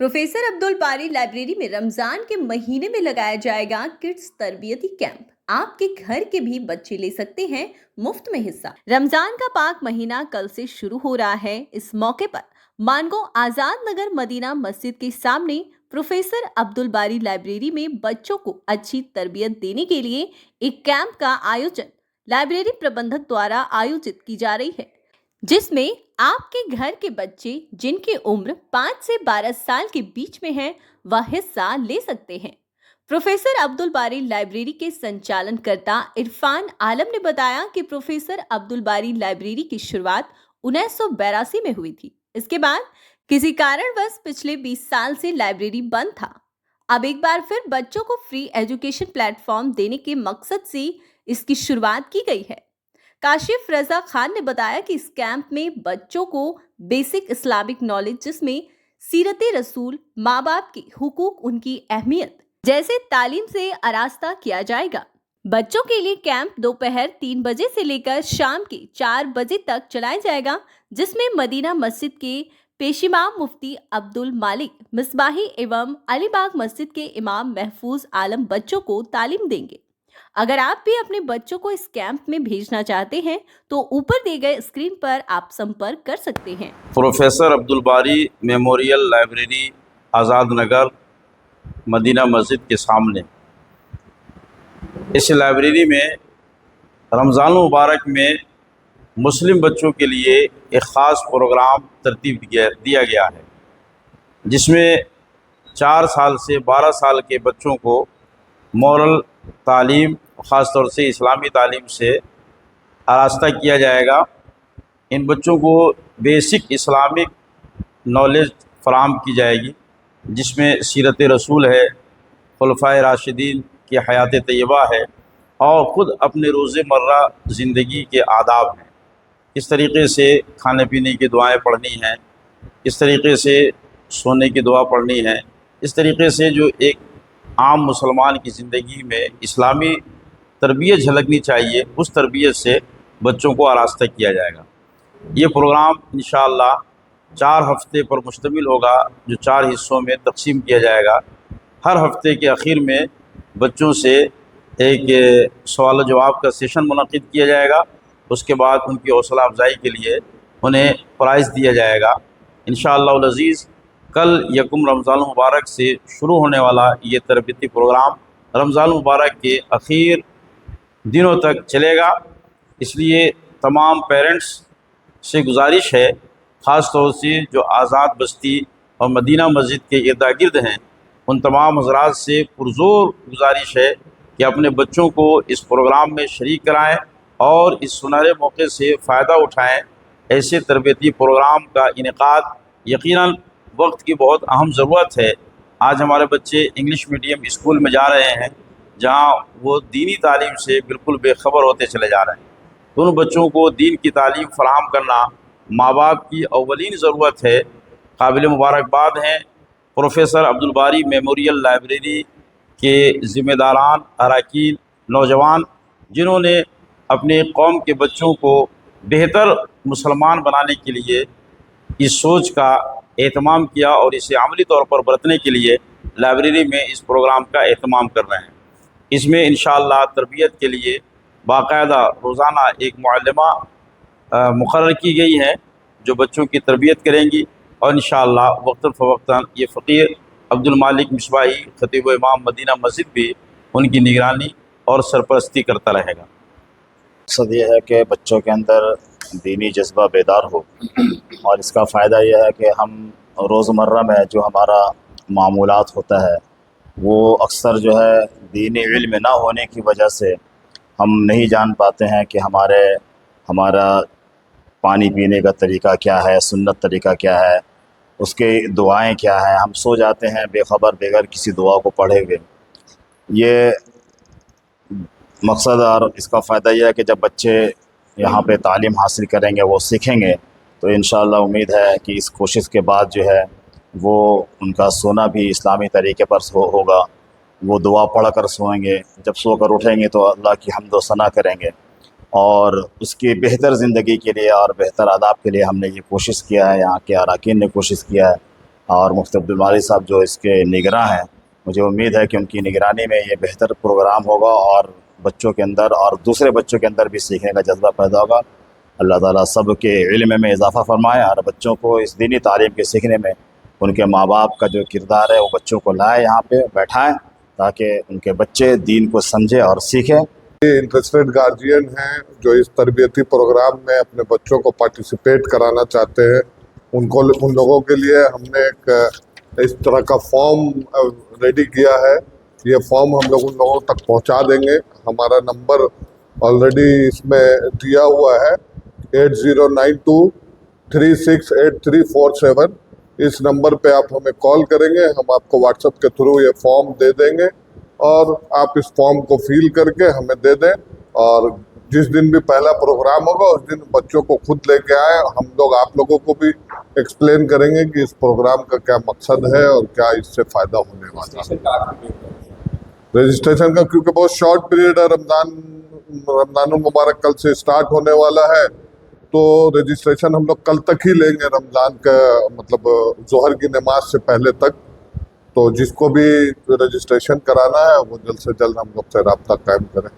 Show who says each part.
Speaker 1: Professor Abdul बारी library में रमजान के महीने में लगाया जाएगा किड्स तरबियती कैंप। आपके घर के भी बच्चे ले सकते हैं मुफ्त में हिस्सा। रमजान का पाक महीना कल से शुरू हो रहा है। इस मौके पर मानगो आजाद नगर मदीना मस्जिद के सामने प्रोफेसर अब्दुल बारी लाइब्रेरी में बच्चों को अच्छी तरबियत देने के लिए एक कैंप का आयोजन लाइब्रेरी प्रबंधक द्वारा आयोजित की जा रही है, जिसमें आपके घर के बच्चे जिनकी उम्र 5 से 12 साल के बीच में है वह हिस्सा ले सकते हैं। प्रोफेसर अब्दुल बारी लाइब्रेरी के संचालनकर्ता इरफान आलम ने बताया कि प्रोफेसर अब्दुल बारी लाइब्रेरी की शुरुआत 1982 में हुई थी। इसके बाद किसी कारणवश पिछले 20 साल से लाइब्रेरी बंद था। अब एक बार फिर बच्चों को फ्री एजुकेशन प्लेटफॉर्म देने के मकसद से इसकी शुरुआत की गई है। काशिफ रजा खान ने बताया कि इस कैंप में बच्चों को बेसिक इस्लामिक नॉलेज, जिसमें सीरत रसूल, माँ बाप के हुकूक, उनकी अहमियत जैसे तालीम से आरास्ता किया जाएगा। बच्चों के लिए कैंप दोपहर 3 बजे से लेकर शाम के 4 बजे तक चलाया जाएगा, जिसमें मदीना मस्जिद के पेशिमाम मुफ्ती अब्दुल मालिक मिसबाही एवं अलीबाग मस्जिद के इमाम महफूज आलम बच्चों को तालीम देंगे। अगर आप भी अपने बच्चों को इस कैंप में भेजना चाहते हैं तो ऊपर दिए गए स्क्रीन पर आप संपर्क कर सकते हैं।
Speaker 2: प्रोफेसर अब्दुल बारी memorial library Azad Nagar Medina मस्जिद के सामने, इस लाइब्रेरी में रमज़ान मुबारक में मुस्लिम बच्चों के लिए एक ख़ास प्रोग्राम तरतीब दिया गया है, जिसमें 4 साल से 12 साल के बच्चों को मॉरल तालीम, ख़ास तौर से इस्लामी तालीम से आरास्ता किया जाएगा। इन बच्चों को बेसिक इस्लामिक नॉलेज फराहम की जाएगी, जिसमें सीरत रसूल है, खुलफाए राशिदीन की हयात तय्यबा है और ख़ुद अपने रोज़मर्रा ज़िंदगी के आदाब हैं। इस तरीक़े से खाने पीने की दुआएं पढ़नी हैं, इस तरीक़े से सोने की दुआ पढ़नी है, इस तरीक़े से जो एक आम मुसलमान की ज़िंदगी में इस्लामी तरबियत झलकनी चाहिए, उस तरबियत से बच्चों को आरास्ता किया जाएगा। ये प्रोग्राम इंशाअल्लाह 4 हफ़्ते पर मुश्तमिल होगा, जो 4 हिस्सों में तकसीम किया जाएगा। हर हफ्ते के आखिर में बच्चों से एक सवाल जवाब का सेशन मुनक़िद किया जाएगा। उसके बाद उनकी हौसला अफजाई के लिए उन्हें प्राइज़ दिया जाएगा। इंशाअल्लाह अज़ीज़ कल यकुम रमज़ान मुबारक से शुरू होने वाला ये तरबियती प्रोग्राम रमज़ान मुबारक के आखिर दिनों तक चलेगा। इसलिए तमाम पेरेंट्स से गुजारिश है, ख़ास तौर से जो आज़ाद बस्ती और मदीना मस्जिद के इर्द गिर्द हैं, उन तमाम हज़रात से पुरज़ोर गुजारिश है कि अपने बच्चों को इस प्रोग्राम में शरीक कराएँ और इस सुनहरे मौके से फ़ायदा उठाएँ। ऐसे तरबियती प्रोग्राम का इनेकाद यकीनन वक्त की बहुत अहम ज़रूरत है। आज हमारे बच्चे इंग्लिश मीडियम स्कूल में जा रहे हैं, जहाँ वो दीनी तालीम से बिल्कुल बेखबर होते चले जा रहे हैं। तो उन बच्चों को दीन की तालीम फराहम करना माँ बाप की अव्वलीन ज़रूरत है। काबिल मुबारकबाद हैं प्रोफेसर अब्दुल बारी मेमोरियल लाइब्रेरी के ज़िम्मेदारान, अरकान, नौजवान, जिन्होंने अपने कौम के बच्चों को बेहतर मुसलमान बनाने के लिए इस सोच का एहतमाम किया और इसे अमली तौर पर बरतने के लिए लाइब्रेरी में इस प्रोग्राम का एहतमाम कर रहे हैं। इसमें इंशाअल्लाह तरबियत के लिए बाकायदा रोज़ाना एक मुअल्लिमा मुक़र्रर की गई है, जो बच्चों की तरबियत करेंगी और इंशाअल्लाह वक्तन फ़वक्तन ये फ़कीर अब्दुल मालिक मिसबाही ख़तीब इमाम मदीना मस्जिद भी उनकी निगरानी और सरपरस्ती करता रहेगा।
Speaker 3: मकसद ये है कि बच्चों के अंदर दीनी जज्बा बेदार हो, और इसका फ़ायदा यह है कि हम रोज़मर्रा में जो हमारा मामूलात होता है वो अक्सर जो है दीनी इल्म ना होने की वजह से हम नहीं जान पाते हैं कि हमारा पानी पीने का तरीका क्या है, सुन्नत तरीका क्या है, उसके दुआएं क्या हैं। हम सो जाते हैं बेखबर बगैर किसी दुआ को पढ़े हुए। ये मकसद और इसका फ़ायदा यह है कि जब बच्चे यहाँ पे तालीम हासिल करेंगे, वो सीखेंगे, तो इंशाअल्लाह उम्मीद है कि इस कोशिश के बाद जो है वो उनका सोना भी इस्लामी तरीके पर होगा। वो दुआ पढ़ कर सोएंगे, जब सो कर उठेंगे तो अल्लाह की हम्द व सना करेंगे, और उसकी बेहतर ज़िंदगी के लिए और बेहतर आदाब के लिए हमने ये कोशिश किया है, यहाँ के अरकान ने कोशिश किया है اور مفتی عبدالباری صاحب جو اس کے نگراں ہیں، مجھے امید ہے کہ ان کی نگرانی میں یہ بہتر پروگرام ہوگا اور بچوں کے اندر اور دوسرے بچوں کے اندر بھی سیکھنے کا جذبہ پیدا ہوگا۔ اللہ تعالیٰ سب کے علم میں اضافہ فرمائے اور بچوں کو اس دینی تعلیم کے سیکھنے میں ان کے ماں باپ کا جو کردار ہے وہ بچوں کو لائے، یہاں پہ بیٹھائیں تاکہ ان کے بچے دین کو سمجھیں اور سیکھیں۔
Speaker 4: انٹرسٹڈ گارجین ہیں جو اس تربیتی پروگرام میں اپنے بچوں کو پارٹیسپیٹ کرانا چاہتے ہیں، ان لوگوں کے لیے ہم نے ایک اس طرح کا فارم ریڈی کیا ہے۔ یہ فارم ہم لوگ ان لوگوں تک پہنچا دیں گے۔ ہمارا نمبر آلریڈی اس میں دیا ہوا ہے 8092368347۔ اس نمبر پہ آپ ہمیں کال کریں گے، ہم آپ کو واٹس ایپ کے تھرو یہ فارم دے دیں گے اور آپ اس فارم کو فل کر کے ہمیں دے دیں، اور جس دن بھی پہلا پروگرام ہوگا اس دن بچوں کو خود لے کے آئے۔ ہم لوگ آپ لوگوں کو بھی ایکسپلین کریں گے کہ اس پروگرام کا کیا مقصد ہے اور کیا اس سے فائدہ ہونے والا ہے۔ رجسٹریشن کا کیونکہ بہت شارٹ پیریڈ ہے، رمضان المبارک کل سے اسٹارٹ ہونے والا ہے، تو رجسٹریشن ہم لوگ کل تک ہی لیں گے، رمضان کا مطلب ظہر کی نماز سے پہلے تک۔ تو جس کو بھی رجسٹریشن کرانا ہے وہ جلد سے جلد ہم لوگ سے رابطہ قائم کریں۔